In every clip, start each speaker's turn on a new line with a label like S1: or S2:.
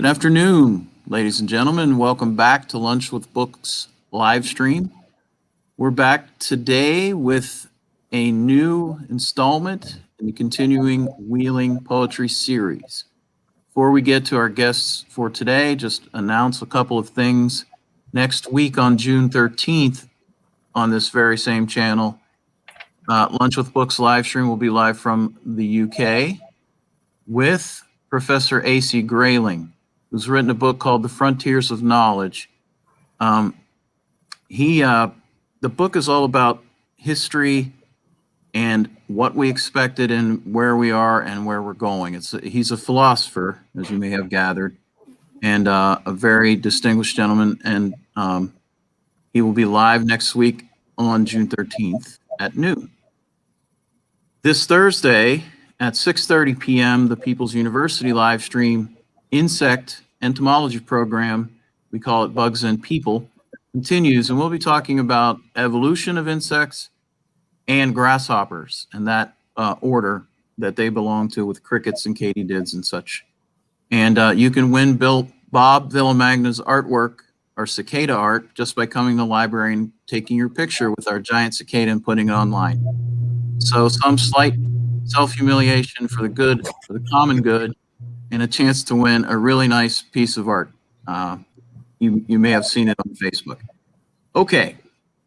S1: Good afternoon, ladies and gentlemen. Welcome back to Lunch with Books live stream. We're back today with a new installment in the continuing Wheeling Poetry series. Before we get to our guests for today, just announce a couple of things. Next week on June 13th on this very same channel, Lunch with Books live stream will be live from the UK with Professor A.C. Grayling, who's written a book called The Frontiers of Knowledge. The book is all about history and what we expected and where we are and where we're going. He's a philosopher, as you may have gathered, and a very distinguished gentleman. And he will be live next week on June 13th at noon. This Thursday at 6:30 p.m., the People's University live stream insect entomology program, we call it Bugs and People, continues, and we'll be talking about evolution of insects and grasshoppers and that order that they belong to with crickets and katydids and such. And you can win Bob Villamagna's artwork, our cicada art, just by coming to the library and taking your picture with our giant cicada and putting it online. So some slight self-humiliation for the common good, and a chance to win a really nice piece of art. You may have seen it on Facebook. Okay,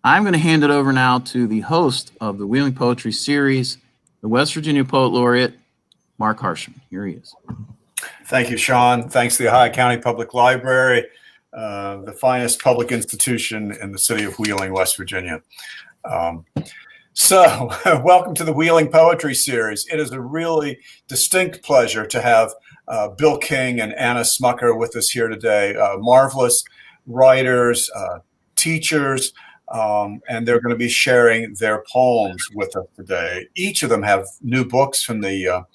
S1: I'm going to hand it over now to the host of the Wheeling Poetry Series, the West Virginia Poet Laureate, Mark Harshman. Here he is.
S2: Thank you, Sean. Thanks to the Ohio County Public Library, the finest public institution in the city of Wheeling, West Virginia. So welcome to the Wheeling Poetry Series. It is a really distinct pleasure to have Bill King and Anna Smucker with us here today. Marvelous writers, teachers, and they're going to be sharing their poems with us today. Each of them have new books from the,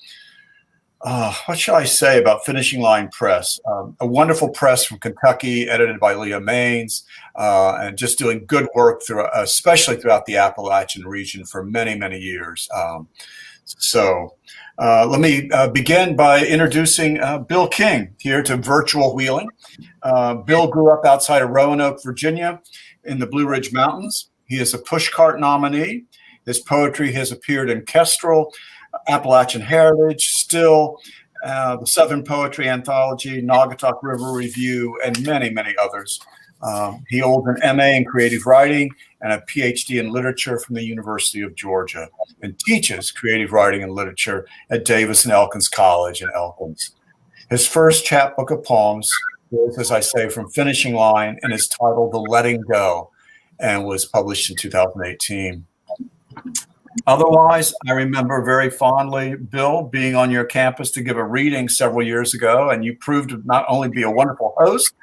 S2: what shall I say about Finishing Line Press? A wonderful press from Kentucky, edited by Leah Maines, and just doing good work, especially throughout the Appalachian region for many, many years. Let me begin by introducing Bill King here to virtual Wheeling. Bill grew up outside of Roanoke, Virginia, in the Blue Ridge Mountains. He is a Pushcart nominee. His poetry has appeared in Kestrel, Appalachian Heritage, Still, the Southern Poetry Anthology, Naugatuck River Review, and many, many others. He holds an MA in creative writing and a Ph.D. in literature from the University of Georgia, and teaches creative writing and literature at Davis Elkins College in Elkins. His first chapbook of poems is, as I say, from Finishing Line, and is titled The Letting Go, and was published in 2018. Otherwise, I remember very fondly, Bill, being on your campus to give a reading several years ago, and you proved to not only be a wonderful host,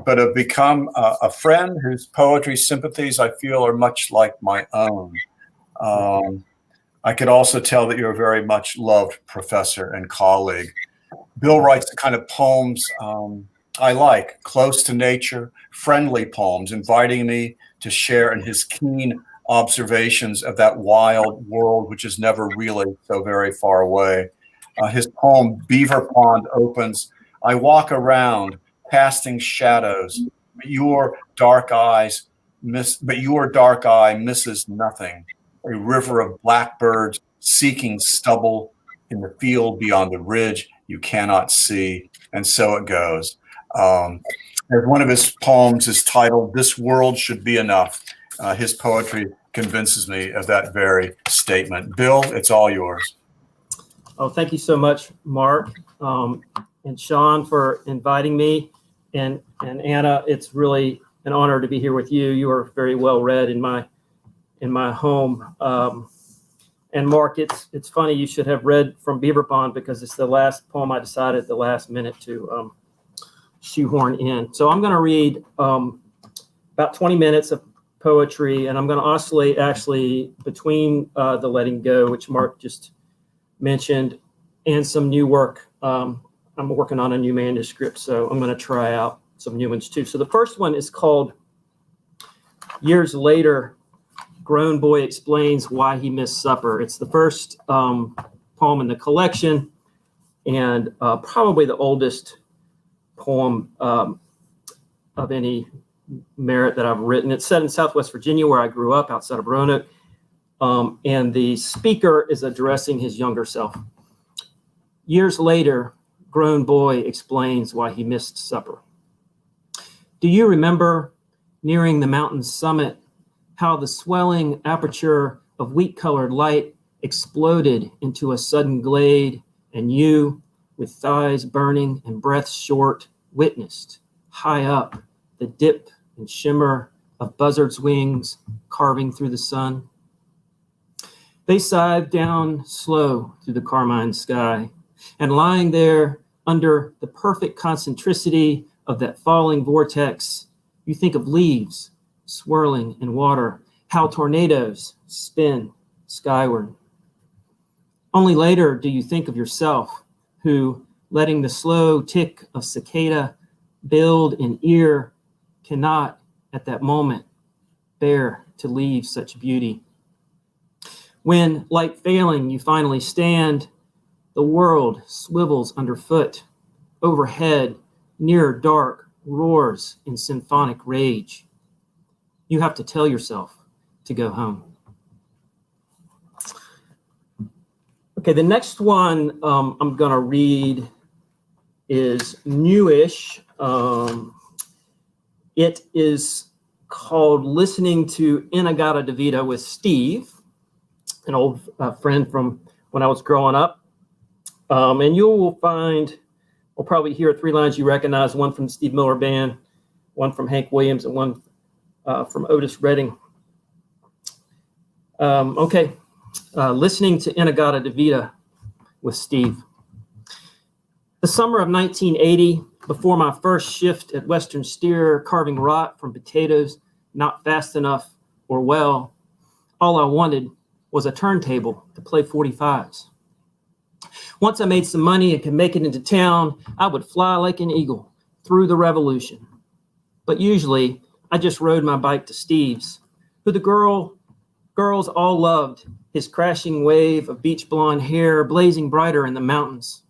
S2: but have become a friend whose poetry sympathies I feel are much like my own. I could also tell that you're a very much loved professor and colleague. Bill writes the kind of poems I like, close to nature, friendly poems, inviting me to share in his keen observations of that wild world which is never really so very far away. His poem Beaver Pond opens, I walk around, casting shadows, but your dark eye misses nothing. A river of blackbirds seeking stubble in the field beyond the ridge you cannot see, and so it goes. As one of his poems is titled, This World Should Be Enough. His poetry convinces me of that very statement. Bill, it's all yours.
S3: Oh, thank you so much, Mark, and Sean, for inviting me. And Anna, it's really an honor to be here with you. You are very well read in my home. And Mark, it's funny, you should have read from Beaver Pond, because it's the last poem I decided at the last minute to shoehorn in. So I'm going to read about 20 minutes of poetry, and I'm going to oscillate actually between The Letting Go, which Mark just mentioned, and some new work. I'm working on a new manuscript, so I'm going to try out some new ones too. So the first one is called Years Later, Grown Boy Explains Why He Missed Supper. It's the first poem in the collection, and probably the oldest poem of any merit that I've written. It's set in Southwest Virginia, where I grew up, outside of Roanoke. And the speaker is addressing his younger self. Years later, grown boy explains why he missed supper. Do you remember, nearing the mountain's summit, how the swelling aperture of wheat-colored light exploded into a sudden glade, and you, with thighs burning and breath short, witnessed, high up, the dip and shimmer of buzzards' wings carving through the sun? They scythed down slow through the carmine sky, and lying there under the perfect concentricity of that falling vortex, you think of leaves swirling in water, how tornadoes spin skyward. Only later do you think of yourself, who, letting the slow tick of cicada build in ear, cannot, at that moment, bear to leave such beauty. When, light failing, you finally stand, the world swivels underfoot. Overhead, near dark, roars in symphonic rage. You have to tell yourself to go home. Okay, the next one I'm going to read is newish. It is called Listening to In-A-Gadda-Da-Vida with Steve, an old friend from when I was growing up. And you will find, we'll probably hear 3 lines you recognize, one from Steve Miller Band, one from Hank Williams, and one from Otis Redding. Listening to In-A-Gadda-Da-Vida with Steve. The summer of 1980, before my first shift at Western Steer, carving rot from potatoes not fast enough or well, all I wanted was a turntable to play 45s. Once I made some money and could make it into town, I would fly like an eagle through the revolution. But usually, I just rode my bike to Steve's, who the girls all loved, his crashing wave of beach blonde hair blazing brighter in the mountains.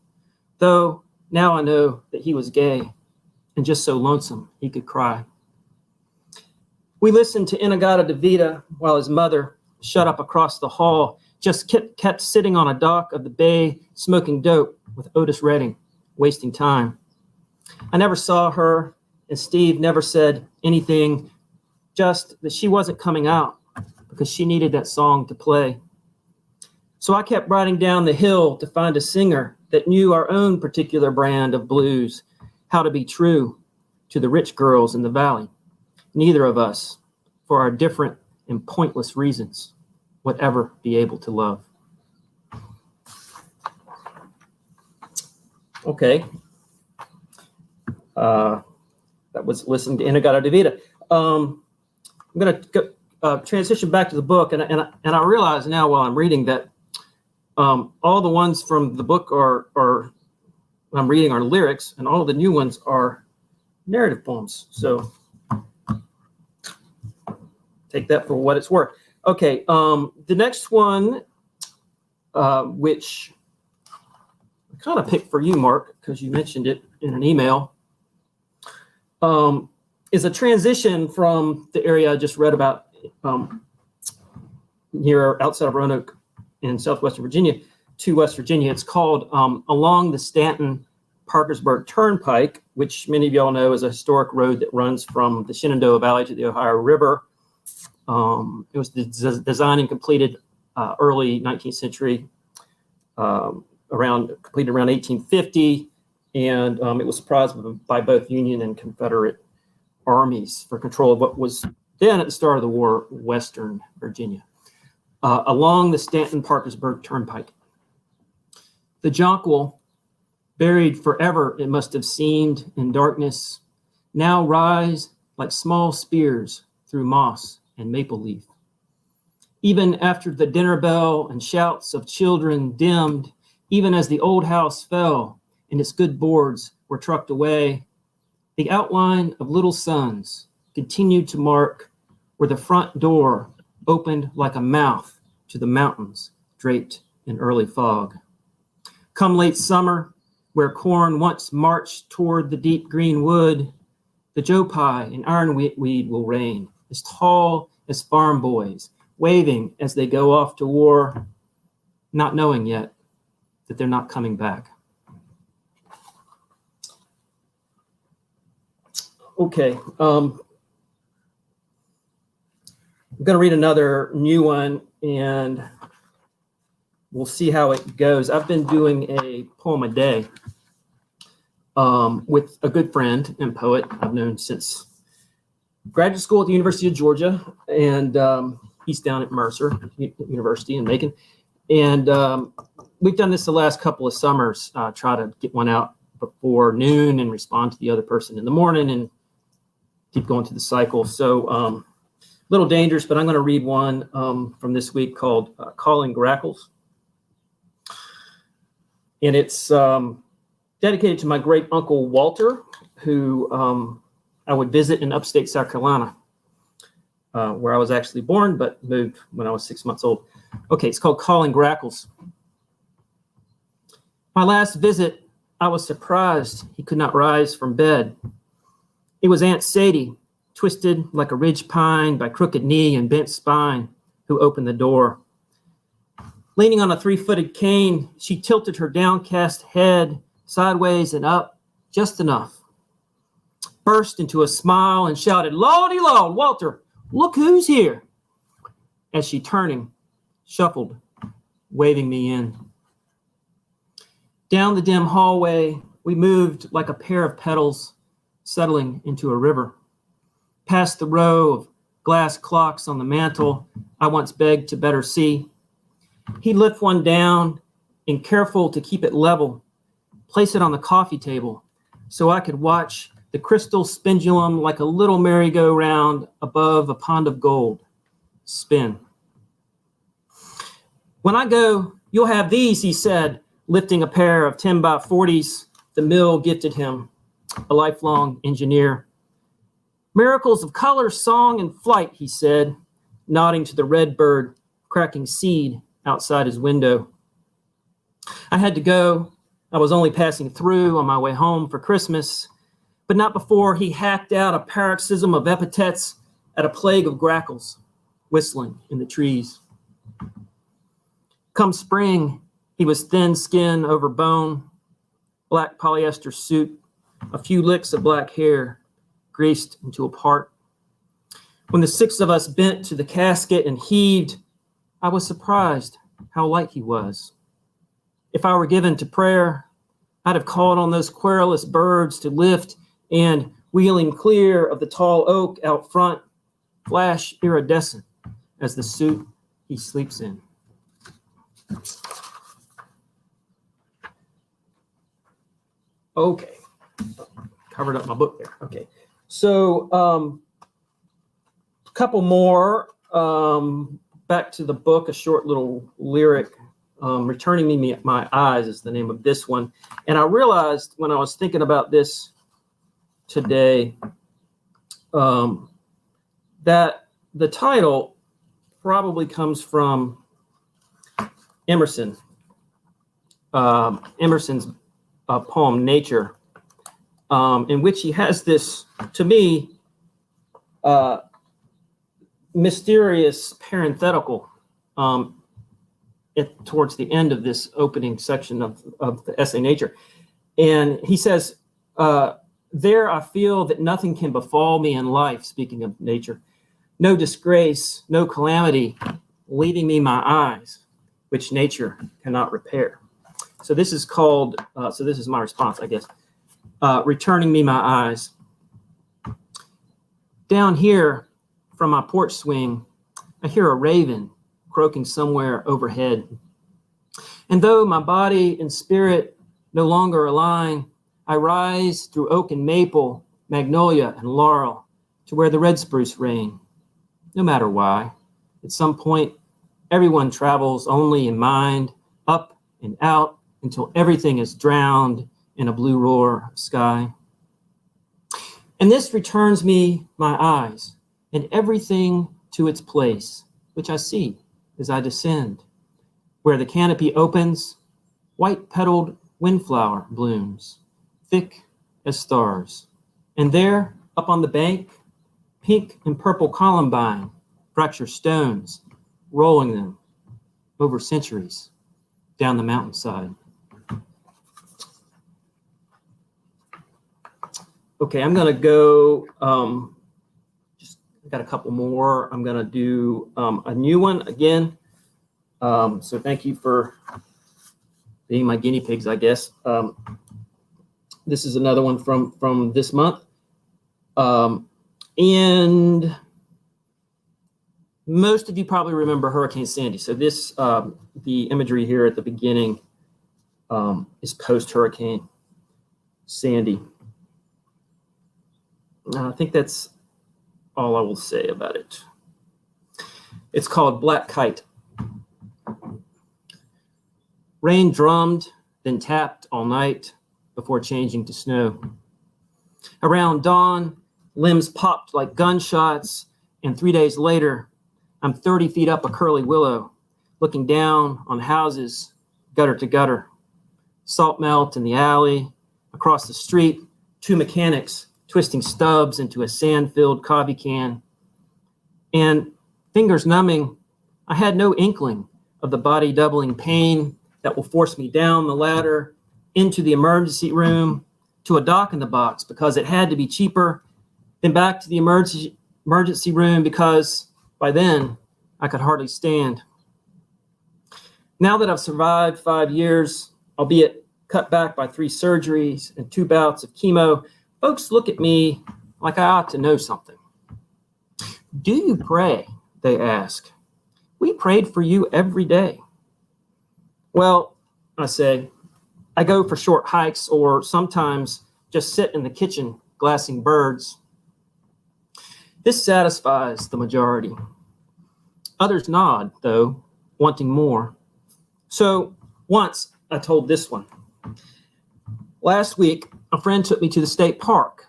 S3: Though now I know that he was gay and just so lonesome he could cry. We listened to In-A-Gadda-Da-Vida while his mother, shut up across the hall, just kept sitting on a dock of the bay, smoking dope with Otis Redding, wasting time. I never saw her, and Steve never said anything, just that she wasn't coming out because she needed that song to play. So I kept riding down the hill to find a singer that knew our own particular brand of blues, how to be true to the rich girls in the valley. Neither of us, for our different and pointless reasons, would ever be able to love. Okay. That was listening to In-A-Gadda-Da-Vida. I'm going to transition back to the book, and I realize now while I'm reading that all the ones from the book are I'm reading are lyrics, and all the new ones are narrative poems. So take that for what it's worth. Okay, the next one, which I kind of picked for you, Mark, because you mentioned it in an email, is a transition from the area I just read about here outside of Roanoke in southwestern Virginia to West Virginia. It's called Along the Stanton Parkersburg Turnpike, which many of y'all know is a historic road that runs from the Shenandoah Valley to the Ohio River. It was designed and completed early 19th century, completed around 1850, and it was prized by both Union and Confederate armies for control of what was then at the start of the war, Western Virginia. Along the Stanton Parkersburg Turnpike. The jonquil, buried forever, it must have seemed in darkness, now rise like small spears through moss and maple leaf. Even after the dinner bell and shouts of children dimmed, even as the old house fell and its good boards were trucked away, the outline of little sons continued to mark where the front door opened like a mouth to the mountains draped in early fog. Come late summer, where corn once marched toward the deep green wood, the Joe Pye and ironweed will reign, as tall as farm boys, waving as they go off to war, not knowing yet that they're not coming back. Okay, I'm going to read another new one, and we'll see how it goes. I've been doing a poem a day with a good friend and poet I've known since graduate school at the University of Georgia, and he's down at Mercer University in Macon. And we've done this the last couple of summers, try to get one out before noon and respond to the other person in the morning and keep going through the cycle. So a little dangerous, but I'm going to read one from this week called Calling Grackles. And it's dedicated to my great uncle Walter, who I would visit in upstate South Carolina, where I was actually born, but moved when I was 6 months old. Okay, it's called Calling Grackles. My last visit, I was surprised he could not rise from bed. It was Aunt Sadie, twisted like a ridge pine by crooked knee and bent spine, who opened the door. Leaning on a 3-footed cane, she tilted her downcast head sideways and up just enough, burst into a smile and shouted, "Lordy Lord, Walter, look who's here," as she, turning, shuffled, waving me in. Down the dim hallway, we moved like a pair of petals settling into a river. Past the row of glass clocks on the mantle I once begged to better see. He'd lift one down and, careful to keep it level, place it on the coffee table so I could watch the crystal pendulum like a little merry-go-round above a pond of gold spin. "When I go, you'll have these," he said, lifting a pair of 10x40s the mill gifted him, a lifelong engineer. "Miracles of color, song, and flight," he said, nodding to the red bird cracking seed outside his window. I had to go. I was only passing through on my way home for Christmas, but not before he hacked out a paroxysm of epithets at a plague of grackles whistling in the trees. Come spring, he was thin skin over bone, black polyester suit, a few licks of black hair greased into a part. When the 6 of us bent to the casket and heaved, I was surprised how light he was. If I were given to prayer, I'd have called on those querulous birds to lift and, wheeling clear of the tall oak out front, flash iridescent as the suit he sleeps in. Okay, covered up my book there. Okay, so a couple more. Back to the book, a short little lyric. Returning Me My Eyes is the name of this one. And I realized when I was thinking about this today that the title probably comes from Emerson. Emerson's poem, Nature, in which he has this, to me, mysterious parenthetical towards the end of this opening section of the essay Nature. And he says, there I feel that nothing can befall me in life, speaking of nature, no disgrace, no calamity, leaving me my eyes, which nature cannot repair. So this is called, so this is my response, I guess, returning me my eyes. Down here from my porch swing, I hear a raven croaking somewhere overhead. And though my body and spirit no longer align, I rise through oak and maple, magnolia and laurel to where the red spruce reign. No matter why, at some point, everyone travels only in mind, up and out until everything is drowned in a blue roar of sky. And this returns me my eyes and everything to its place, which I see as I descend, where the canopy opens, white-petaled windflower blooms, thick as stars. And there, up on the bank, pink and purple columbine fracture stones, rolling them over centuries down the mountainside. Okay, I'm gonna go, got a couple more. I'm gonna do a new one again. So thank you for being my guinea pigs, I guess. This is another one from this month. And most of you probably remember Hurricane Sandy. So this, the imagery here at the beginning is post-Hurricane Sandy. I think that's all I will say about it. It's called Black Kite. Rain drummed, then tapped all night before changing to snow. Around dawn, limbs popped like gunshots, and 3 days later, I'm 30 feet up a curly willow, looking down on houses, gutter to gutter. Salt melt in the alley. Across the street, two mechanics twisting stubs into a sand-filled coffee can. And fingers numbing, I had no inkling of the body doubling pain that will force me down the ladder into the emergency room to a doc in the box because it had to be cheaper, then back to the emergency room because by then I could hardly stand. Now that I've survived 5 years, albeit cut back by 3 surgeries and 2 bouts of chemo, folks look at me like I ought to know something. Do you pray? They ask. We prayed for you every day. Well, I say, I go for short hikes or sometimes just sit in the kitchen glassing birds. This satisfies the majority. Others nod, though, wanting more. So once I told this one. Last week, a friend took me to the state park,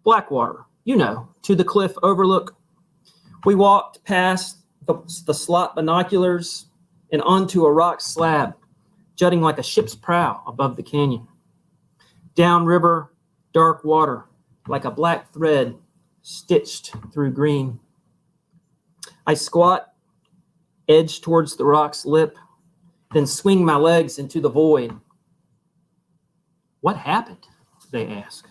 S3: Blackwater, to the cliff overlook. We walked past the slot binoculars and onto a rock slab, jutting like a ship's prow above the canyon. Downriver, dark water, like a black thread stitched through green. I squat, edge towards the rock's lip, then swing my legs into the void. What happened? They ask.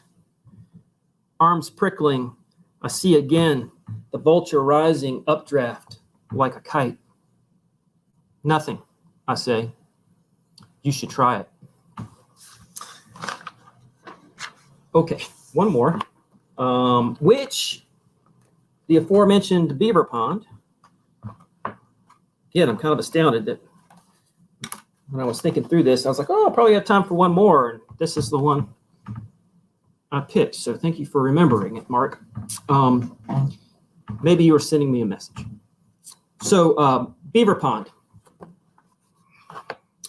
S3: Arms prickling, I see again the vulture rising updraft like a kite. Nothing, I say. You should try it. Okay, one more. Which the aforementioned Beaver Pond. Again, I'm kind of astounded that when I was thinking through this, I was like, oh, I'll probably have time for one more. And this is the one I picked. So thank you for remembering it, Mark. Maybe you were sending me a message. So Beaver Pond.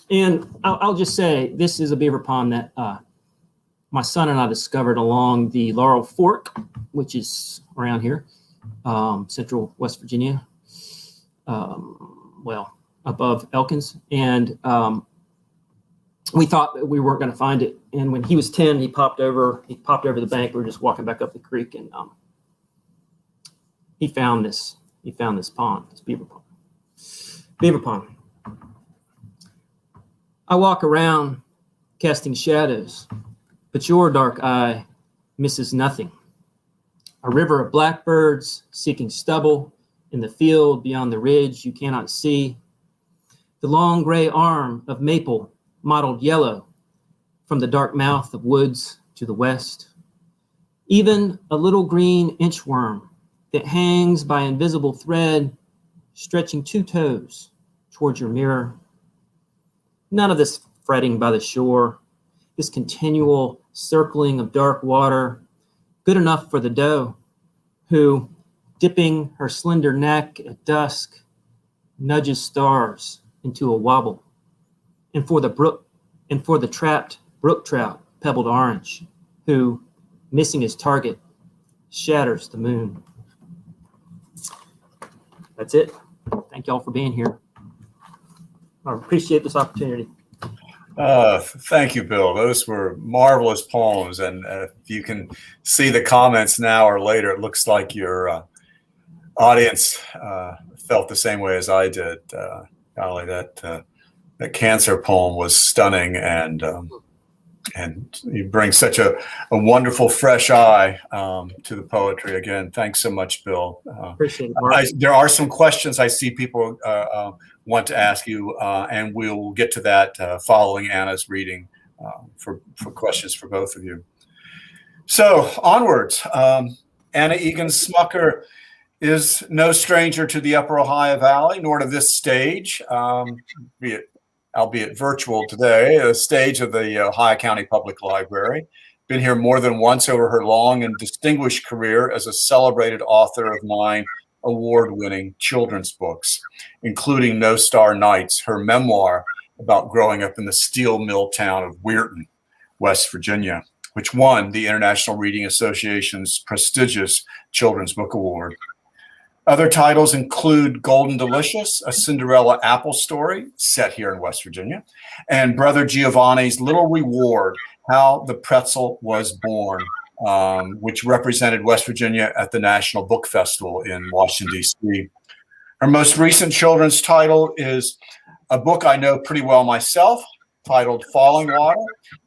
S3: And I'll just say, this is a beaver pond that my son and I discovered along the Laurel Fork, which is around here, central West Virginia, above Elkins. And we thought that we weren't going to find it. And when he was 10, he popped over the bank. We were just walking back up the creek, and he found this pond, this beaver pond. I walk around casting shadows, but your dark eye misses nothing. A river of blackbirds seeking stubble in the field beyond the ridge you cannot see. The long gray arm of maple mottled yellow from the dark mouth of woods to the west. Even a little green inchworm that hangs by invisible thread, stretching 2 toes towards your mirror. None of this fretting by the shore, this continual circling of dark water, good enough for the doe, who, dipping her slender neck at dusk, nudges stars into a wobble, and for the trapped brook trout, pebbled orange, who, missing his target, shatters the moon. That's it. Thank y'all for being here. I appreciate this opportunity.
S2: Thank you, Bill. Those were marvelous poems. And if you can see the comments now or later, it looks like your audience felt the same way as I did. Golly, that cancer poem was stunning, and you bring such a wonderful fresh eye to the poetry. Again, thanks so much, Bill.
S3: Appreciate it, Mark.
S2: There are some questions I see people want to ask you, and we'll get to that following Anna's reading for questions for both of you. So onwards, Anna Egan Smucker is no stranger to the Upper Ohio Valley, nor to this stage, albeit virtual today, a stage of the Ohio County Public Library. Been here more than once over her long and distinguished career as a celebrated author of 9 award-winning children's books, including No Star Nights, her memoir about growing up in the steel mill town of Weirton, West Virginia, which won the International Reading Association's prestigious Children's Book Award. Other titles include Golden Delicious, a Cinderella apple story set here in West Virginia, and Brother Giovanni's Little Reward, How the Pretzel Was Born, which represented West Virginia at the National Book Festival in Washington, D.C. Her most recent children's title is a book I know pretty well myself, titled Falling Water,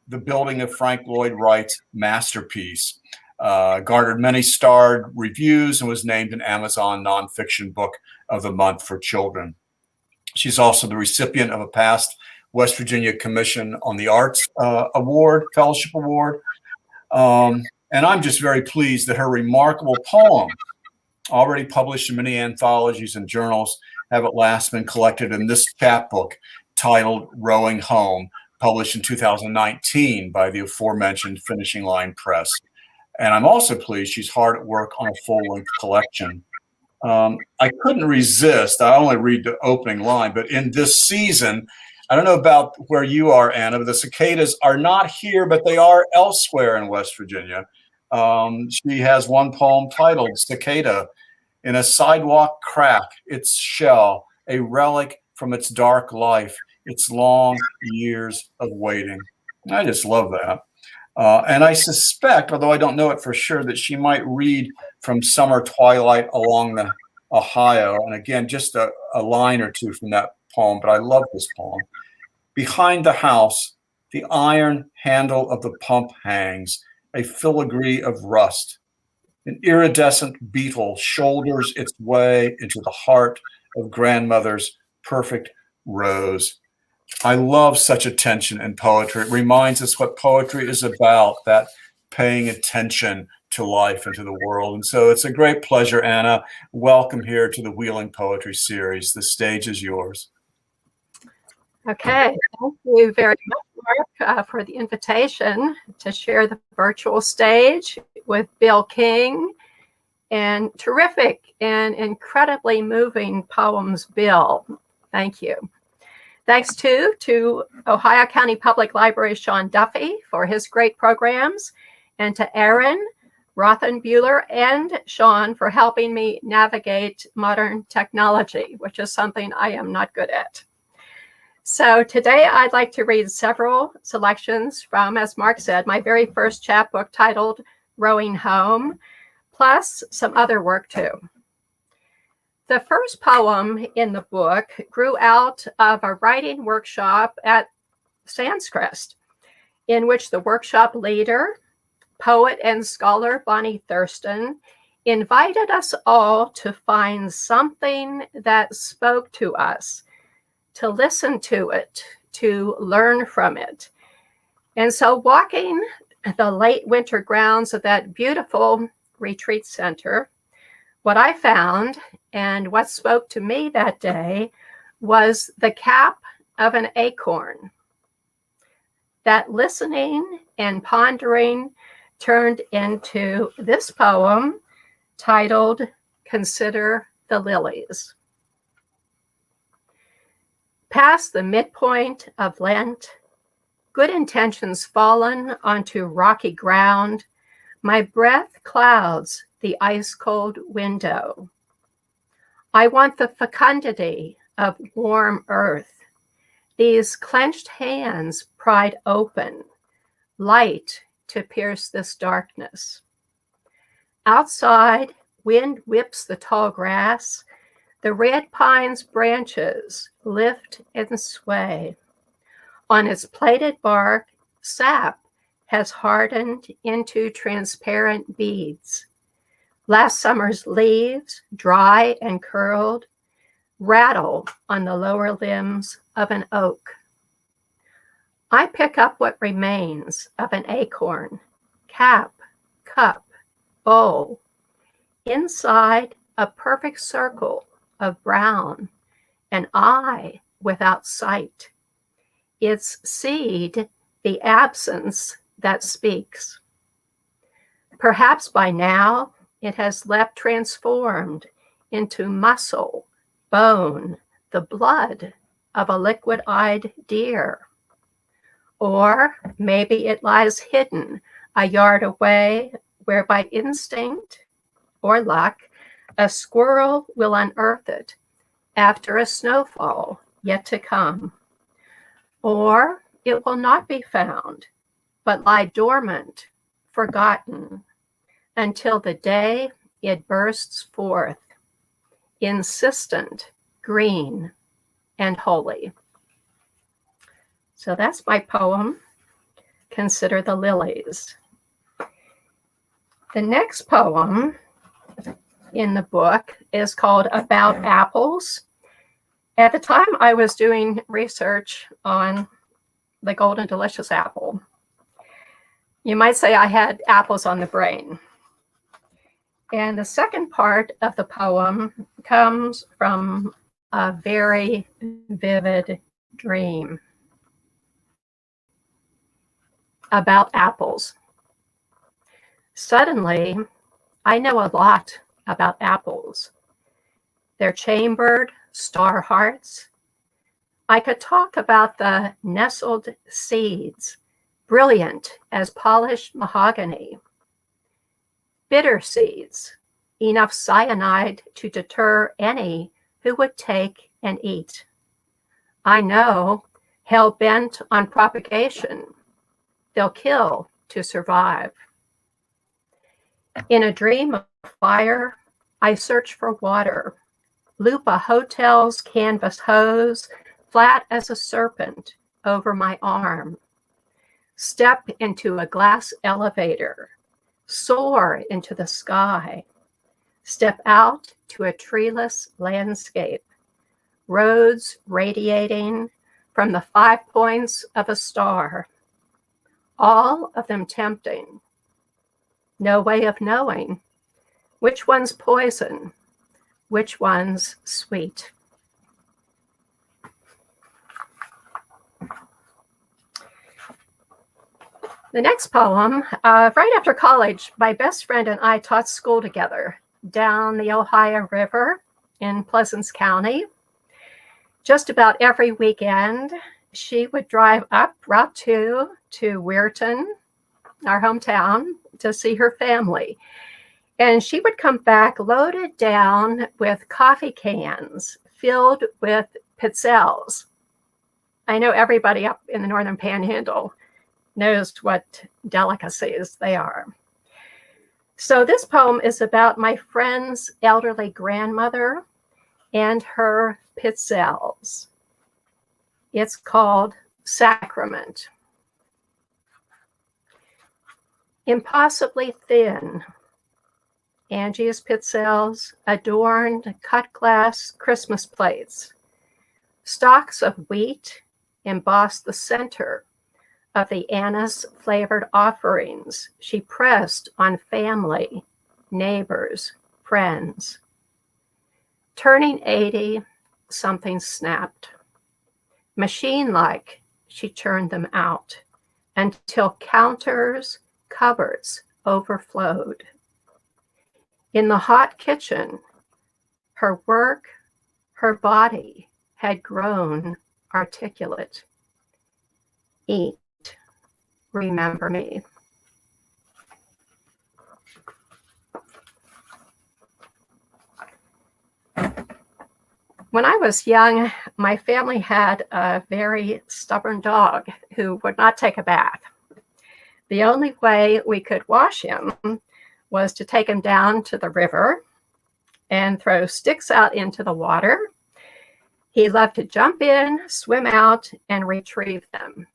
S2: The Building of Frank Lloyd Wright's Masterpiece. Garnered many starred reviews and was named an Amazon Nonfiction Book of the Month for Children. She's also the recipient of a past West Virginia Commission on the Arts Fellowship Award. And I'm just very pleased that her remarkable poem, already published in many anthologies and journals, have at last been collected in this chapbook titled Rowing Home, published in 2019 by the aforementioned Finishing Line Press. And I'm also pleased she's hard at work on a full-length collection. I couldn't resist. I only read the opening line, but in this season, I don't know about where you are, Anna, but the cicadas are not here, but they are elsewhere in West Virginia. She has one poem titled Cicada. In a sidewalk crack, its shell, a relic from its dark life, its long years of waiting. I just love that. And I suspect, although I don't know it for sure, that she might read from Summer Twilight Along the Ohio. And again, just a line or two from that poem, but I love this poem. Behind the house, the iron handle of the pump hangs, a filigree of rust. An iridescent beetle shoulders its way into the heart of grandmother's perfect rose. I love such attention in poetry. It reminds us what poetry is about, that paying attention to life and to the world. And so it's a great pleasure, Anna. Welcome here to the Wheeling Poetry Series. The stage is yours.
S4: Okay, thank you very much, Mark, for the invitation to share the virtual stage with Bill King, and terrific and incredibly moving poems, Bill. Thank you. Thanks to Ohio County Public Library's Sean Duffy for his great programs, and to Aaron Rothenbuehler and Sean for helping me navigate modern technology, which is something I am not good at. So today I'd like to read several selections from, as Mark said, my very first chapbook titled Rowing Home, plus some other work too. The first poem in the book grew out of a writing workshop at Sandscrest, in which the workshop leader, poet and scholar Bonnie Thurston, invited us all to find something that spoke to us, to listen to it, to learn from it. And so walking the late winter grounds of that beautiful retreat center, what I found and what spoke to me that day was the cap of an acorn. That listening and pondering turned into this poem titled Consider the Lilies. Past the midpoint of Lent, good intentions fallen onto rocky ground, my breath clouds the ice-cold window. I want the fecundity of warm earth, these clenched hands pried open, light to pierce this darkness. Outside, wind whips the tall grass. The red pine's branches lift and sway. On its plaited bark, sap has hardened into transparent beads. Last summer's leaves, dry and curled, rattle on the lower limbs of an oak. I pick up what remains of an acorn, cap, cup, bowl. Inside, a perfect circle of brown, an eye without sight. Its seed, the absence that speaks. Perhaps by now, it has leapt transformed into muscle, bone, the blood of a liquid-eyed deer. Or maybe it lies hidden a yard away, where by instinct or luck, a squirrel will unearth it after a snowfall yet to come. Or it will not be found, but lie dormant, forgotten, until the day it bursts forth, insistent, green, and holy. So that's my poem, Consider the Lilies. The next poem in the book is called About Apples. At the time I was doing research on the golden delicious apple. You might say I had apples on the brain. And the second part of the poem comes from a very vivid dream about apples. Suddenly, I know a lot about apples. Their chambered star hearts. I could talk about the nestled seeds, brilliant as polished mahogany. Bitter seeds, enough cyanide to deter any who would take and eat. I know, hell-bent on propagation, they'll kill to survive. In a dream of fire, I search for water, loop a hotel's canvas hose, flat as a serpent, over my arm. Step into a glass elevator, soar into the sky. Step out to a treeless landscape, roads radiating from the 5 points of a star, all of them tempting. No way of knowing which one's poison, which one's sweet. The next poem, right after college, my best friend and I taught school together down the Ohio River in Pleasants County. Just about every weekend, she would drive up Route 2 to Weirton, our hometown, to see her family. And she would come back loaded down with coffee cans filled with Pretzels. I know everybody up in the Northern Panhandle knows what delicacies they are. So this poem is about my friend's elderly grandmother and her Pretzels. It's called Sacrament. Impossibly thin, Angie's Pretzels adorned cut glass Christmas plates. Stalks of wheat embossed the center of the anise-flavored offerings she pressed on family, neighbors, friends. Turning 80, something snapped. Machine-like, she churned them out until counters, cupboards overflowed. In the hot kitchen, her work, her body had grown articulate. Eat, remember me. When I was young, my family had a very stubborn dog who would not take a bath. The only way we could wash him was to take him down to the river and throw sticks out into the water. He loved to jump in, swim out, and retrieve them.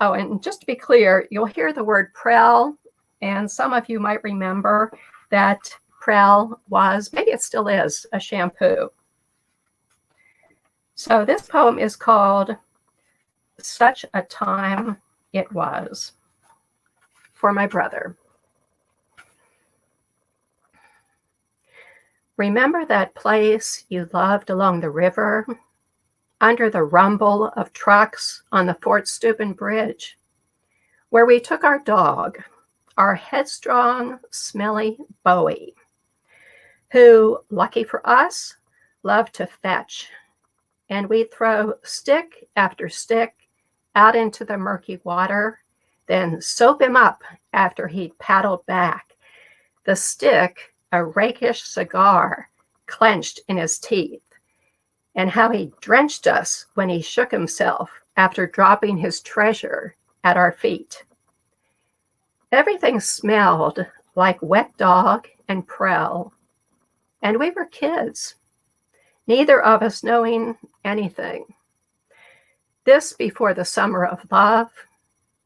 S4: Oh, and just to be clear, you'll hear the word Prel, and some of you might remember that Prel was, maybe it still is, a shampoo. So this poem is called Such a Time It Was, for my brother. Remember that place you loved along the river, under the rumble of trucks on the Fort Steuben Bridge, where we took our dog, our headstrong, smelly Bowie, who, lucky for us, loved to fetch, and we'd throw stick after stick out into the murky water, then soap him up after he'd paddled back, the stick a rakish cigar clenched in his teeth, and how he drenched us when he shook himself after dropping his treasure at our feet. Everything smelled like wet dog and Prel, and we were kids, neither of us knowing anything. This before the summer of love,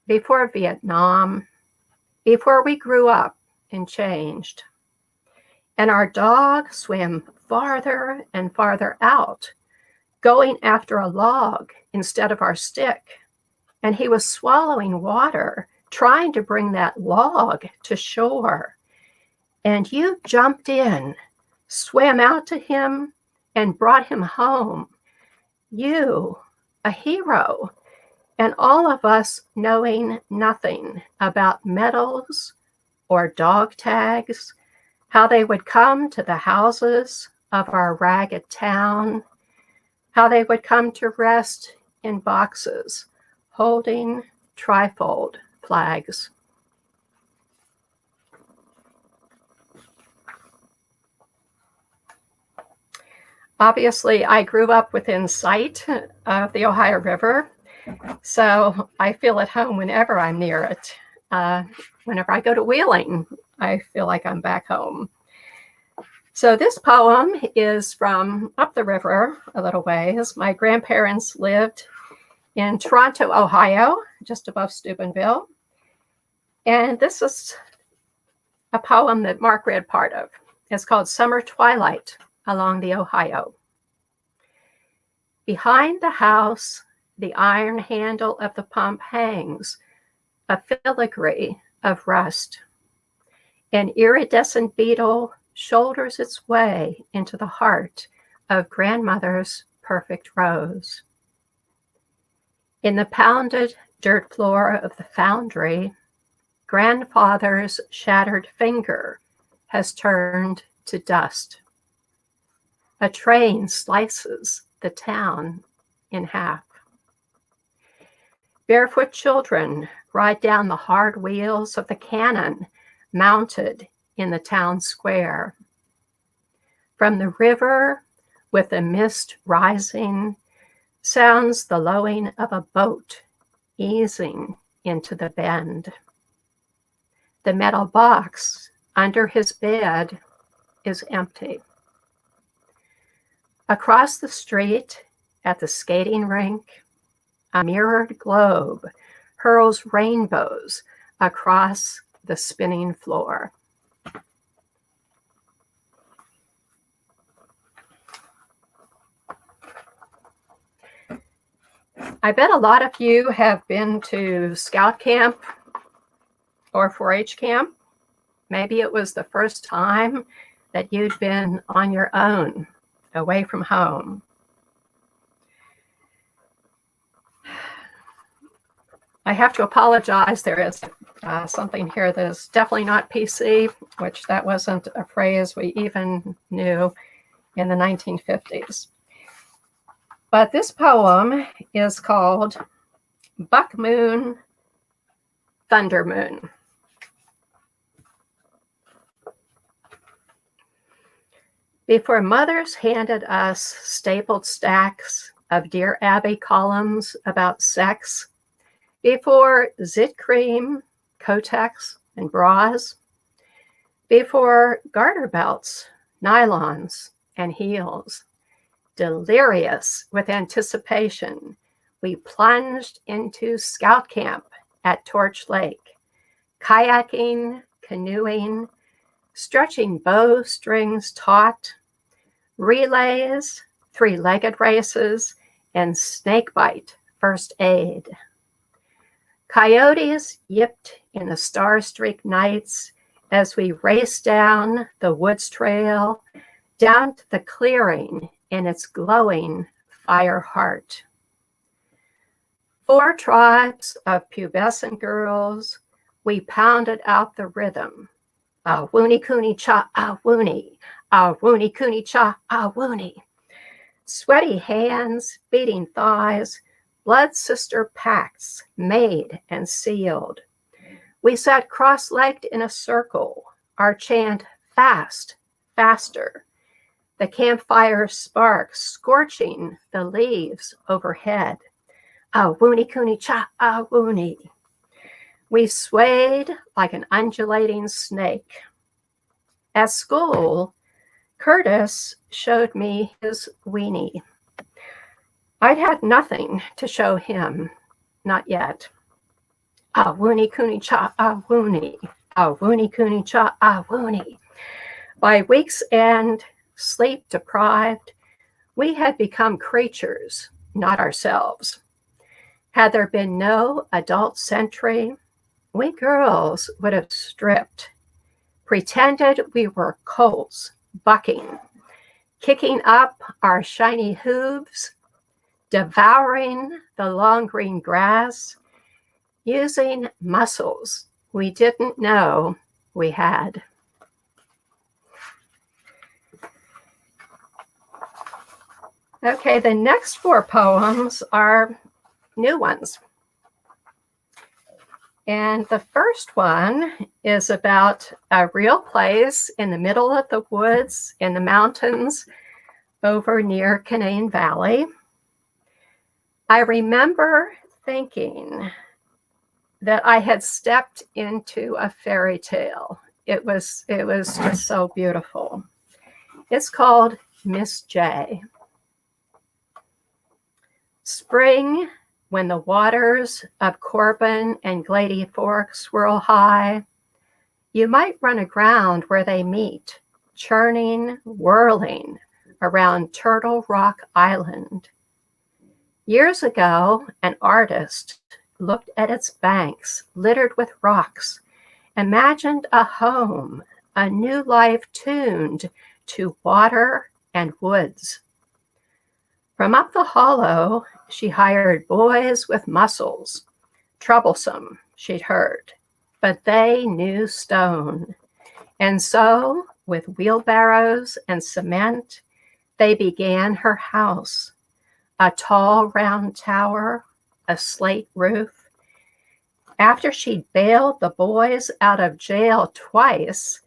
S4: before Vietnam, before we grew up and changed. And our dog swam farther and farther out, going after a log instead of our stick. And he was swallowing water, trying to bring that log to shore. And you jumped in, swam out to him, and brought him home. You, a hero, and all of us knowing nothing about medals or dog tags, how they would come to the houses of our ragged town, how they would come to rest in boxes holding trifold flags. Obviously, I grew up within sight of the Ohio River, so I feel at home whenever I'm near it. Whenever I go to Wheeling, I feel like I'm back home. So this poem is from up the river a little ways. My grandparents lived in Toronto, Ohio, just above Steubenville. And this is a poem that Mark read part of. It's called Summer Twilight Along the Ohio. Behind the house, the iron handle of the pump hangs, a filigree of rust. An iridescent beetle shoulders its way into the heart of grandmother's perfect rose. In the pounded dirt floor of the foundry, grandfather's shattered finger has turned to dust. A train slices the town in half. Barefoot children ride down the hard wheels of the cannon mounted in the town square. From the river, with the mist rising, sounds the lowing of a boat easing into the bend. The metal box under his bed is empty. Across the street, at the skating rink, a mirrored globe hurls rainbows across the spinning floor. I bet a lot of you have been to scout camp or 4-H camp. Maybe it was the first time that you'd been on your own, away from home. I have to apologize. There is something here that is definitely not PC, which that wasn't a phrase we even knew in the 1950s. But this poem is called Buck Moon, Thunder Moon. Before mothers handed us stapled stacks of Dear Abby columns about sex, before zit cream, Kotex, and bras, before garter belts, nylons, and heels, delirious with anticipation, we plunged into scout camp at Torch Lake, kayaking, canoeing, stretching bowstrings taut, relays, three-legged races, and snakebite first aid. Coyotes yipped in the star-streaked nights as we raced down the woods trail, down to the clearing in its glowing fire heart. 4 tribes of pubescent girls, we pounded out the rhythm. Ah woony cooney cha, ah woony cooney cha, ah woony. Sweaty hands, beating thighs, blood sister pacts made and sealed. We sat cross-legged in a circle, our chant fast, faster. The campfire sparks scorching the leaves overhead. Ah woony cooney cha, ah woony. We swayed like an undulating snake. At school, Curtis showed me his weenie. I'd had nothing to show him, not yet. Ah woony cooney cha, ah woony. Ah woony cooney cha, ah woony. By week's end, sleep deprived, we had become creatures, not ourselves. Had there been no adult sentry, we girls would have stripped, pretended we were colts bucking, kicking up our shiny hooves, devouring the long green grass, using muscles we didn't know we had. Okay, the next 4 poems are new ones. And the first one is about a real place in the middle of the woods in the mountains over near Canaan Valley. I remember thinking that I had stepped into a fairy tale. It was just so beautiful. It's called Miss J. Spring, when the waters of Corbin and Glady Fork swirl high, you might run aground where they meet, churning, whirling around Turtle Rock Island. Years ago, an artist looked at its banks littered with rocks, imagined a home, a new life tuned to water and woods. From up the hollow, she hired boys with muscles, troublesome, she'd heard, but they knew stone. And so, with wheelbarrows and cement, they began her house, a tall round tower, a slate roof. After she'd bailed the boys out of jail twice,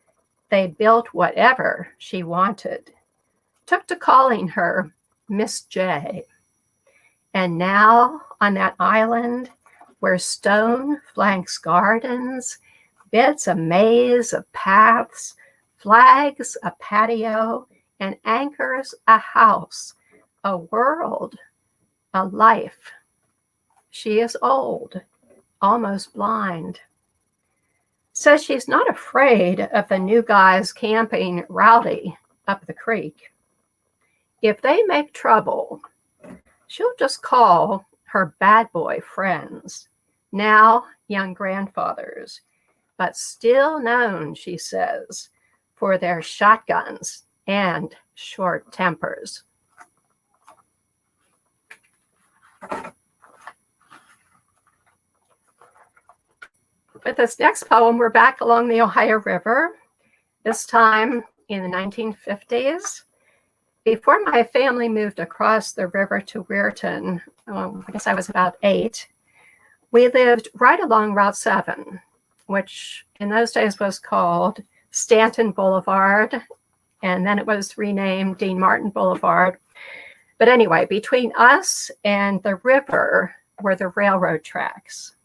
S4: they built whatever she wanted. Took to calling her Miss J. And now on that island where stone flanks gardens, beds a maze of paths, flags a patio, and anchors a house, a world, a life. She is old, almost blind. Says she's not afraid of the new guys camping rowdy up the creek. If they make trouble, she'll just call her bad boy friends, now young grandfathers, but still known, she says, for their shotguns and short tempers. With this next poem, we're back along the Ohio River, this time in the 1950s. Before my family moved across the river to Weirton, I guess I was about 8, we lived right along Route 7, which in those days was called Stanton Boulevard and then it was renamed Dean Martin Boulevard. But anyway, between us and the river were the railroad tracks.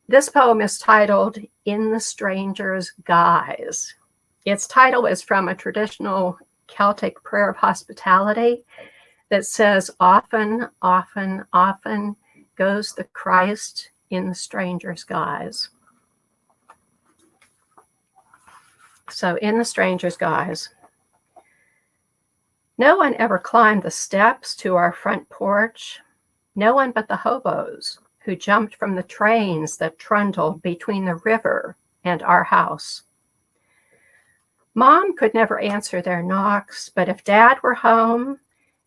S4: This poem is titled In the Stranger's Guise. Its title is from a traditional Celtic prayer of hospitality that says, often, often, often goes the Christ in the stranger's guise. So, in the stranger's guise. No one ever climbed the steps to our front porch. No one but the hobos who jumped from the trains that trundled between the river and our house. Mom could never answer their knocks, but if Dad were home,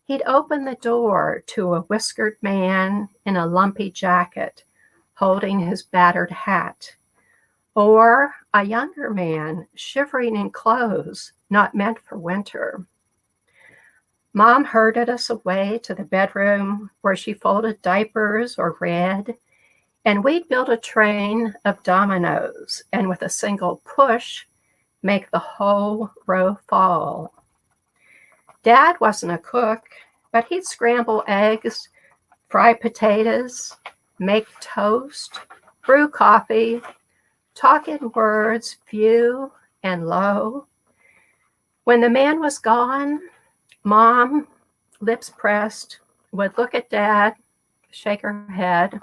S4: he'd open the door to a whiskered man in a lumpy jacket, holding his battered hat, or a younger man shivering in clothes not meant for winter. Mom herded us away to the bedroom where she folded diapers or read, and we'd build a train of dominoes and with a single push, make the whole row fall. Dad wasn't a cook, but he'd scramble eggs, fry potatoes, make toast, brew coffee, talk in words few and low. When the man was gone, Mom, lips pressed, would look at Dad, shake her head.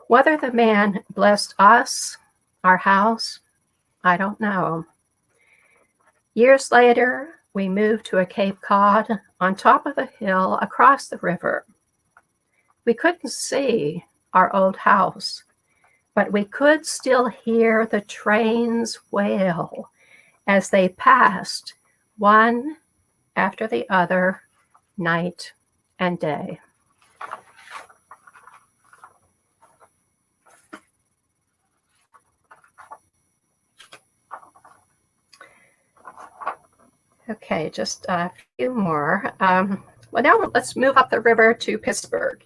S4: Whether the man blessed us, our house, I don't know. Years later, we moved to a Cape Cod on top of a hill across the river. We couldn't see our old house, but we could still hear the trains wail as they passed, one after the other, night and day. Okay, just a few more. Well, now let's move up the river to Pittsburgh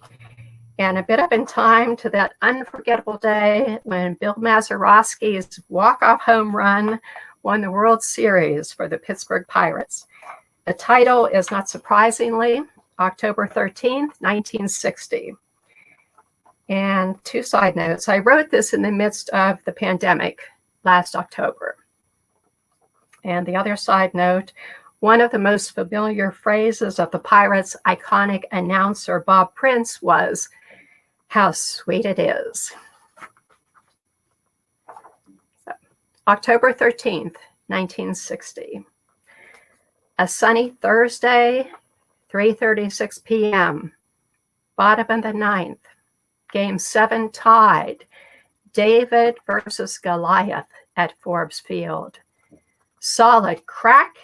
S4: and a bit up in time to that unforgettable day when Bill Mazeroski's walk-off home run won the World Series for the Pittsburgh Pirates. The title is, not surprisingly, October 13th, 1960. And two side notes. I wrote this in the midst of the pandemic last October. And the other side note, one of the most familiar phrases of the Pirates' iconic announcer, Bob Prince, was, "How sweet it is." So, October 13th, 1960. A sunny Thursday, 3:36 p.m., bottom of the ninth, Game 7 tied, David versus Goliath at Forbes Field. Solid crack,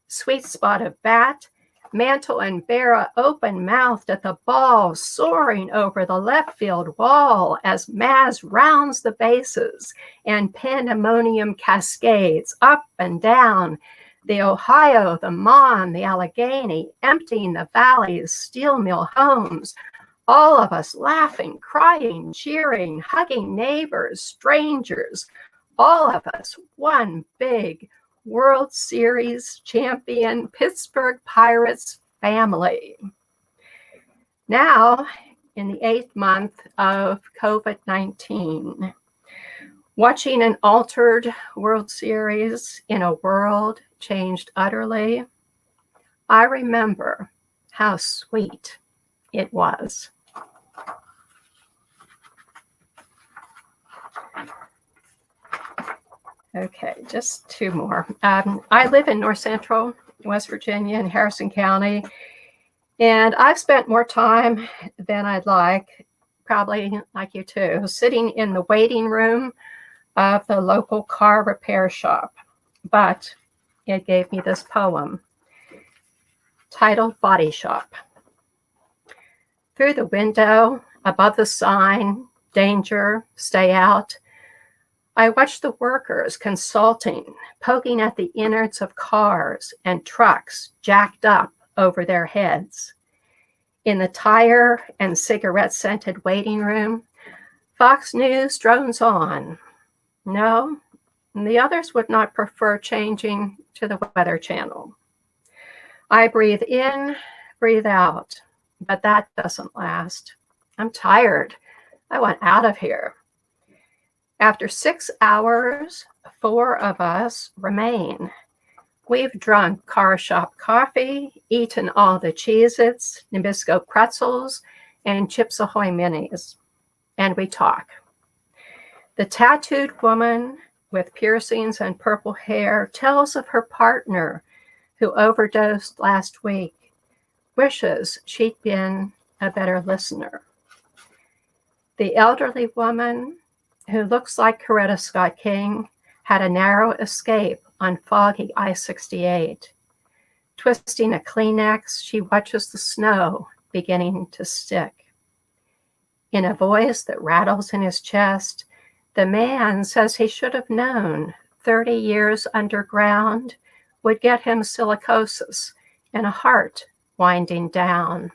S4: sweet spot of bat, Mantle and Berra open-mouthed at the ball, soaring over the left field wall as Maz rounds the bases and pandemonium cascades up and down the Ohio, the Mon, the Allegheny, emptying the valley's steel mill homes. All of us laughing, crying, cheering, hugging neighbors, strangers, all of us one big World Series champion Pittsburgh Pirates family. Now, in the 8th month of COVID-19, watching an altered World Series in a world changed utterly, I remember how sweet it was. Okay, just two more. I live in North Central West Virginia in Harrison County, and I've spent more time than I'd like, probably like you too, sitting in the waiting room of the local car repair shop. But it gave me this poem titled Body Shop. Through the window, above the sign, danger, stay out, I watched the workers consulting, poking at the innards of cars and trucks jacked up over their heads. In the tire and cigarette-scented waiting room, Fox News drones on. No, and the others would not prefer changing to the Weather Channel. I breathe in, breathe out, but that doesn't last. I'm tired. I want out of here. After 6 hours, 4 of us remain. We've drunk car shop coffee, eaten all the Cheez-Its, Nabisco pretzels, and Chips Ahoy minis, and we talk. The tattooed woman with piercings and purple hair tells of her partner who overdosed last week, wishes she'd been a better listener. The elderly woman who looks like Coretta Scott King had a narrow escape on foggy I-68. Twisting a Kleenex, she watches the snow beginning to stick. In a voice that rattles in his chest, the man says he should have known 30 years underground would get him silicosis and a heart winding down.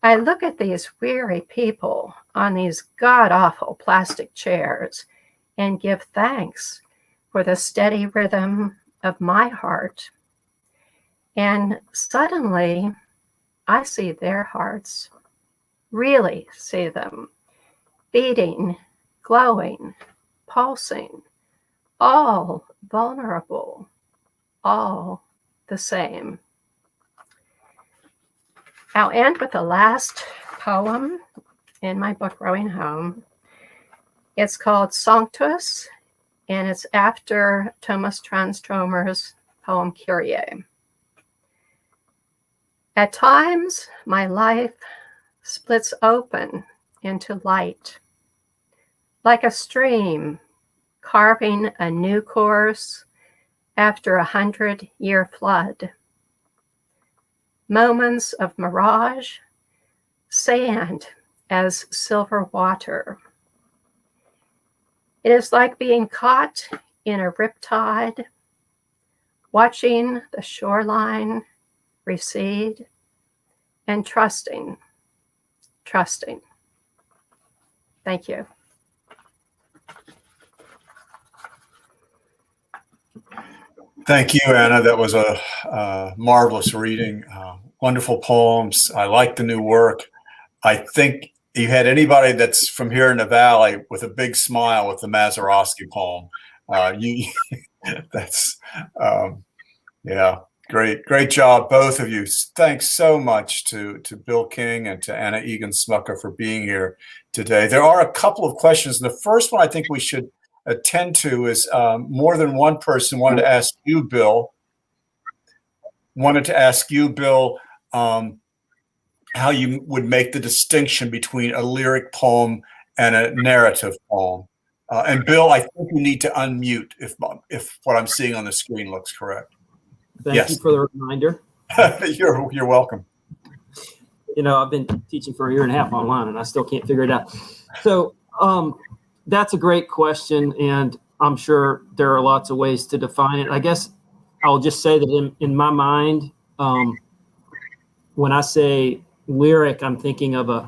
S4: I look at these weary people on these god-awful plastic chairs and give thanks for the steady rhythm of my heart. And suddenly, I see their hearts, really see them, beating, glowing, pulsing, all vulnerable, all the same. I'll end with the last poem in my book, Rowing Home. It's called Sanctus, and it's after Thomas Transtromer's poem, Kyrie. At times, my life splits open into light, like a stream carving a new course after 100-year flood. Moments of mirage, sand as silver water. It is like being caught in a riptide, watching the shoreline recede and trusting. Thank you.
S2: Thank you, Anna. That was a marvelous reading. Wonderful poems. I like the new work. I think you had anybody that's from here in the Valley with a big smile with the Mazeroski poem. Yeah, great job, both of you. Thanks so much to Bill King and to Anna Egan Smucker for being here today. There are a couple of questions. The first one I think we should attend to is more than one person wanted to ask you, Bill, how you would make the distinction between a lyric poem and a narrative poem. And Bill, I think you need to unmute if what I'm seeing on the screen looks correct.
S3: Thank you for the reminder.
S2: You're welcome.
S3: You know, I've been teaching for a year and a half online, and I still can't figure it out. So that's a great question, and I'm sure there are lots of ways to define it. I guess I'll just say that in my mind, when I say lyric, I'm thinking of a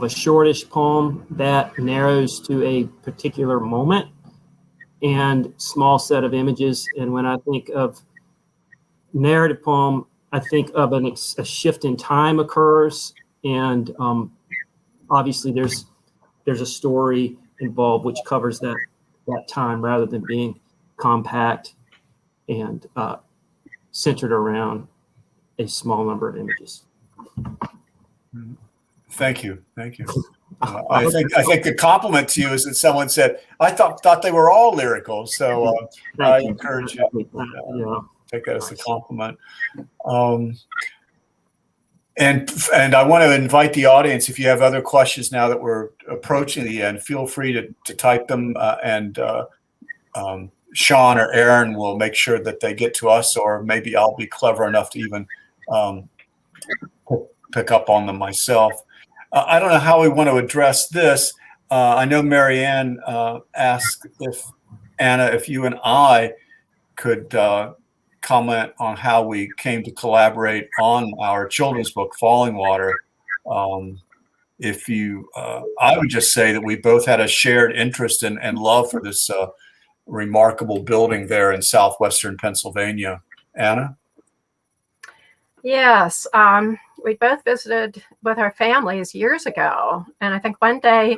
S3: shortish poem that narrows to a particular moment and small set of images. And when I think of narrative poem, I think of a shift in time occurs, and obviously there's a story involved which covers that time rather than being compact and centered around a small number of images.
S2: Thank you. I think the compliment to you is that someone said, I thought they were all lyrical. So I encourage you to take that as a compliment. And I want to invite the audience, if you have other questions now that we're approaching the end, feel free to type them, and Sean or Aaron will make sure that they get to us, or maybe I'll be clever enough to even pick up on them myself. I don't know how we want to address this. I know Marianne asked if, Anna, if you and I could comment on how we came to collaborate on our children's book, Falling Water. I would just say that we both had a shared interest and love for this remarkable building there in southwestern Pennsylvania. Anna?
S4: Yes, we both visited with our families years ago. And I think one day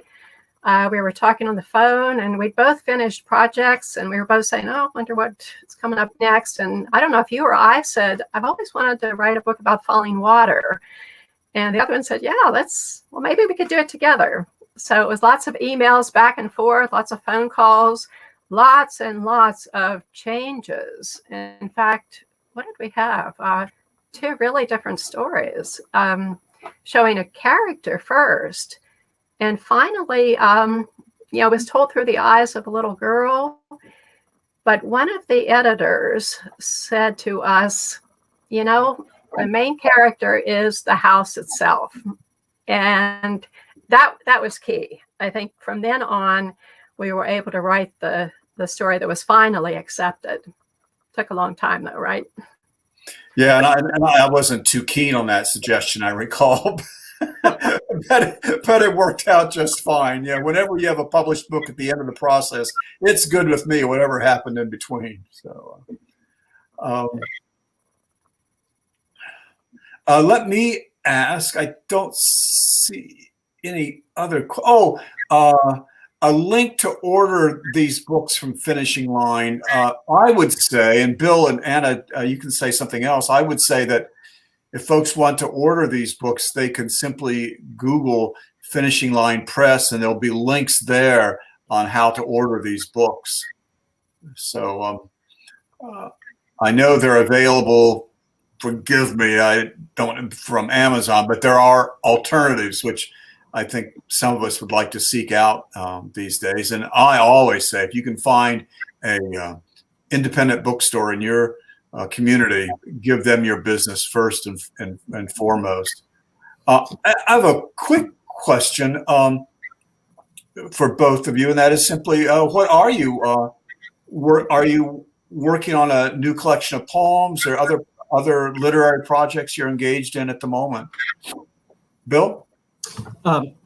S4: we were talking on the phone and we both finished projects and we were both saying, oh, I wonder what's coming up next. And I don't know if you or I said, I've always wanted to write a book about falling water. And the other one said, yeah, well, maybe we could do it together. So it was lots of emails back and forth, lots of phone calls, lots and lots of changes. In fact, what did we have? Two really different stories, showing a character first. And finally, it was told through the eyes of a little girl. But one of the editors said to us, the main character is the house itself. And that was key. I think from then on, we were able to write the story that was finally accepted. Took a long time though, right?
S2: Yeah, and I wasn't too keen on that suggestion, I recall. but it worked out just fine. Yeah, whenever you have a published book at the end of the process, it's good with me, whatever happened in between. So let me ask, I don't see any other, a link to order these books from Finishing Line. I would say, and Bill and Anna, you can say something else. I would say that if folks want to order these books, they can simply Google Finishing Line Press, and there'll be links there on how to order these books. So I know they're available. Forgive me, I don't from Amazon, but there are alternatives, which I think some of us would like to seek out these days. And I always say, if you can find a independent bookstore in your community, give them your business first and foremost. I have a quick question for both of you, and that is simply, what are you? Are you working on a new collection of poems or other literary projects you're engaged in at the moment? Bill?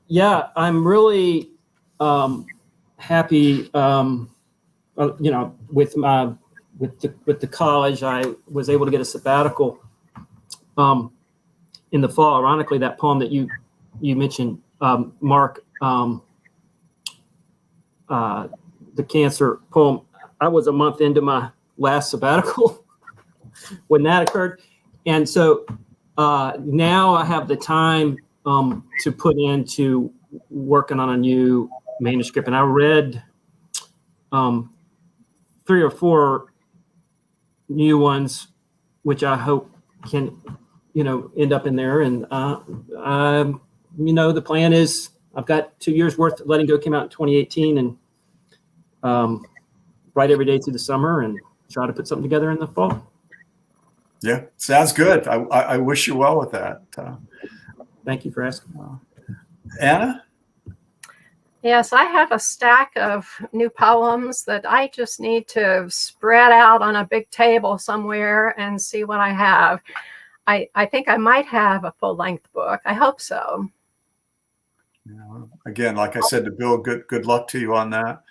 S3: Yeah, I'm really happy. With the college, I was able to get a sabbatical in the fall. Ironically, that poem that you mentioned, Mark, the cancer poem, I was a month into my last sabbatical when that occurred. And so now I have the time to put into working on a new manuscript. And I read 3 or 4 new ones, which I hope can, end up in there. And, the plan is I've got 2 years worth. Letting Go came out in 2018, and write every day through the summer and try to put something together in the fall.
S2: Yeah, sounds good. I wish you well with that.
S3: Thank you for asking.
S2: Anna?
S4: Yes, I have a stack of new poems that I just need to spread out on a big table somewhere and see what I have. I think I might have a full-length book. I hope so.
S2: Yeah, again, like I said to Bill, good luck to you on that.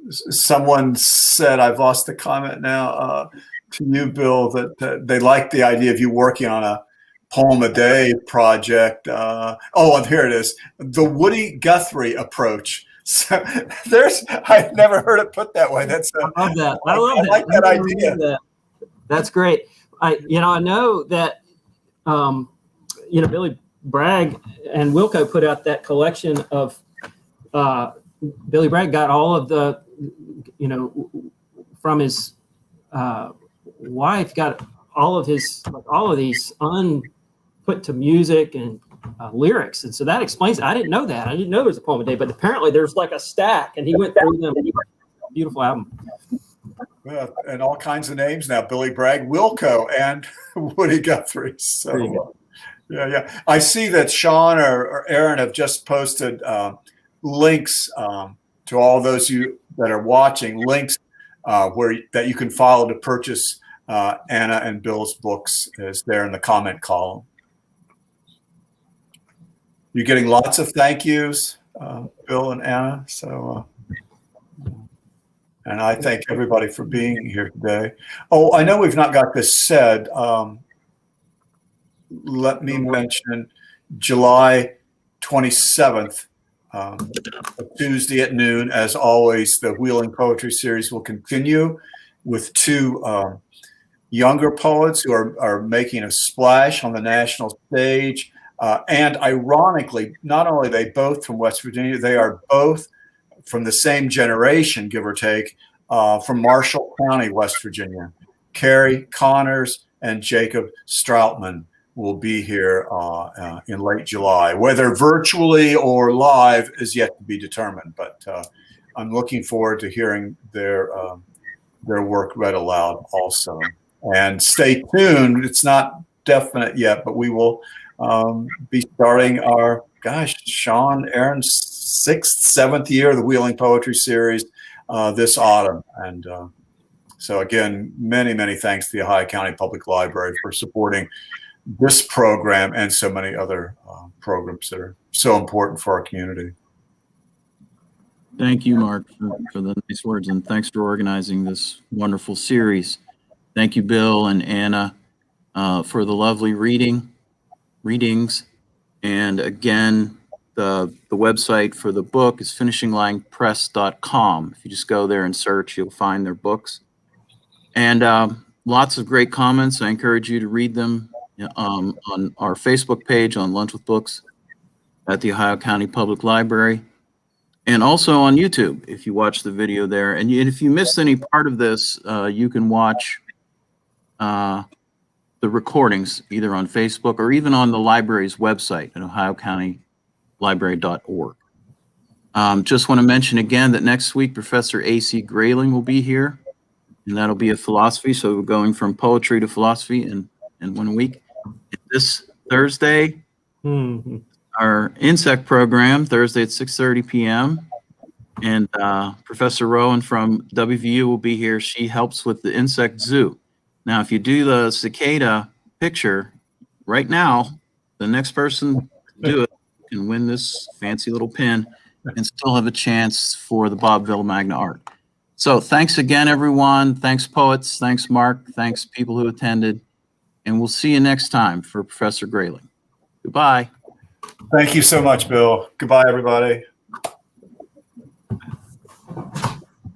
S2: Someone said, I've lost the comment now, to you, Bill, that they like the idea of you working on a poem a day project. Here it is. The Woody Guthrie approach. So I've never heard it put that way.
S3: I love that. I
S2: like that idea.
S3: That's great. I know that, Billy Bragg and Wilco put out that collection of, Billy Bragg got all of the, from his wife, got all of these put to music and lyrics. And so that explains it. I didn't know that. I didn't know there was a poem a day, but apparently there's like a stack, and he went through them. Beautiful album.
S2: Yeah, and all kinds of names now: Billy Bragg, Wilco, and Woody Guthrie. So, yeah. I see that Sean or Aaron have just posted links to all those you that are watching. Links that you can follow to purchase Anna and Bill's books is there in the comment column. You're getting lots of thank yous, Bill and Anna. So And I thank everybody for being here today. Oh, I know we've not got this said. Let me mention July 27th, Tuesday at noon. As always, the Wheeling Poetry Series will continue with two younger poets who are making a splash on the national stage. And ironically, not only are they both from West Virginia, they are both from the same generation, give or take, from Marshall County, West Virginia. Carrie Connors and Jacob Stroutman will be here in late July. Whether virtually or live is yet to be determined, but I'm looking forward to hearing their work read aloud also. And stay tuned. It's not definite yet, but we will be starting our, Sean, Aaron's 6th, 7th year of the Wheeling Poetry Series this autumn. And so again, many, many thanks to the Ohio County Public Library for supporting this program and so many other programs that are so important for our community.
S1: Thank you, Mark, for the nice words, and thanks for organizing this wonderful series. Thank you, Bill and Anna, for the lovely readings. And again, the website for the book is finishinglinepress.com. If you just go there and search, you'll find their books. And lots of great comments. I encourage you to read them on our Facebook page on Lunch with Books at the Ohio County Public Library, and also on YouTube if you watch the video there. And if you missed any part of this, you can watch the recordings either on Facebook or even on the library's website at ohiocountylibrary.org. Just want to mention again that next week Professor A.C. Grayling will be here, and that'll be a philosophy. So we're going from poetry to philosophy in 1 week. This Thursday, our insect program, Thursday at 6:30 p.m. And Professor Rowan from WVU will be here. She helps with the insect zoo. Now, if you do the cicada picture right now, the next person to do it can win this fancy little pin and still have a chance for the Bob Villamagna art. So thanks again, everyone. Thanks, poets. Thanks, Mark. Thanks, people who attended. And we'll see you next time for Professor Grayling. Goodbye.
S2: Thank you so much, Bill. Goodbye, everybody.